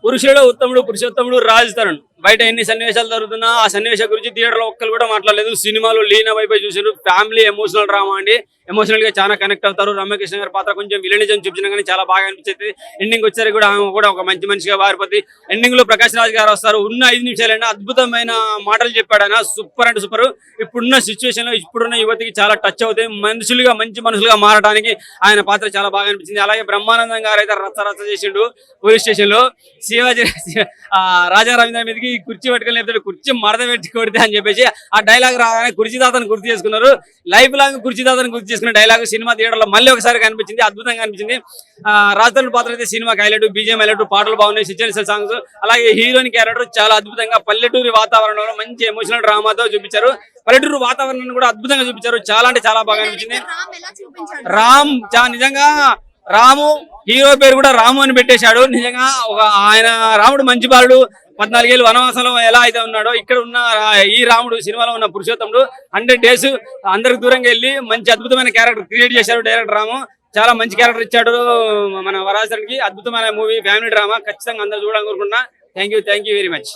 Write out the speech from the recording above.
పురుషుడు ఉత్తముడు పురుషోత్తముడు రాజ్ తరుణ్ బయట ఎన్ని సన్నివేశాలు జరుగుతున్నా ఆ సన్నివేశం గురించి థియేటర్ లో ఒక్కరు కూడా మాట్లాడలేదు. సినిమాలో లీనమైపోయి చూసారు. ఫ్యామిలీ ఎమోషనల్ డ్రామా అండి. ఎమోషనల్ గా చాలా కనెక్ట్ అవుతారు. రమ్యకృష్ణ గారి పాత్ర కొంచెం విలనిజం చూపించినా కానీ చాలా బాగా అనిపించింది. ఎండింగ్ వచ్చేసరికి కూడా ఆమె కూడా ఒక మంచి మనిషిగా మారిపోతుంది. ఎండింగ్ లో ప్రకాష్ రాజ్ గారు వస్తారు. ఉన్న 5 నిమిషాలైనా అద్భుతమైన మాటలు చెప్పాడు ఆయన. సూపర్ అంటే సూపర్. ఇప్పుడున్న సిచ్యువేషన్ లో ఇప్పుడున్న యువతికి చాలా టచ్ అవుతాయి. మనుషులుగా మంచి మనుషులుగా మారడానికి ఆయన పాత్ర చాలా బాగా అనిపించింది. అలాగే బ్రహ్మానందం గారు అయితే రచ్చ రచ్చ చేసిండు పోలీస్ స్టేషన్ లో. శివాజీ రాజా రవీంద్ర మీదకి కుర్చీ పట్టుకొని లేకపోతే కుర్చీ మరద పెట్టి కొడితే అని చెప్పేసి ఆ డైలాగ్ రాగానే కుర్చీదాతను గుర్తు చేసుకున్నారు. లైఫ్ లాంగ్ కుర్చీదాతను గుర్తు చేసుకున్న డైలాగ్ సినిమా థియేటర్ లో మళ్ళీ ఒకసారి కనిపించింది. అద్భుతంగా అనిపించింది. రాజధాని పాత్ర అయితే సినిమాకి హైలైట్, బీజేఎం హైలైట్, పాటలు బాగున్నాయి, సిచ్యువేషన్ సాంగ్స్. అలాగే హీరోయిన్ క్యారెక్టర్ చాలా అద్భుతంగా పల్లెటూరి వాతావరణంలో మంచి ఎమోషనల్ డ్రామాతో చూపించారు. పల్లెటూరు వాతావరణాన్ని కూడా అద్భుతంగా చూపించారు. చాలా అంటే చాలా బాగా అనిపించింది. రామ్ నిజంగా రాము హీరో పేరు కూడా రాము అని పెట్టేశాడు. నిజంగా ఆయన రాముడు మంచి బాలుడు. 14 ఏళ్ళు వనవాసంలో ఎలా అయితే ఉన్నాడో ఇక్కడ ఉన్న ఈ రాముడు సినిమాలో ఉన్న పురుషోత్తముడు 100 days అందరికి దూరంగా వెళ్ళి మంచి అద్భుతమైన క్యారెక్టర్ క్రియేట్ చేశారు డైరెక్టర్ రాము. చాలా మంచి క్యారెక్టర్ ఇచ్చాడు మన వరాసరికి. అద్భుతమైన మూవీ, ఫ్యామిలీ డ్రామా. ఖచ్చితంగా అందరూ చూడాలనుకుంటున్నా. Thank you very much.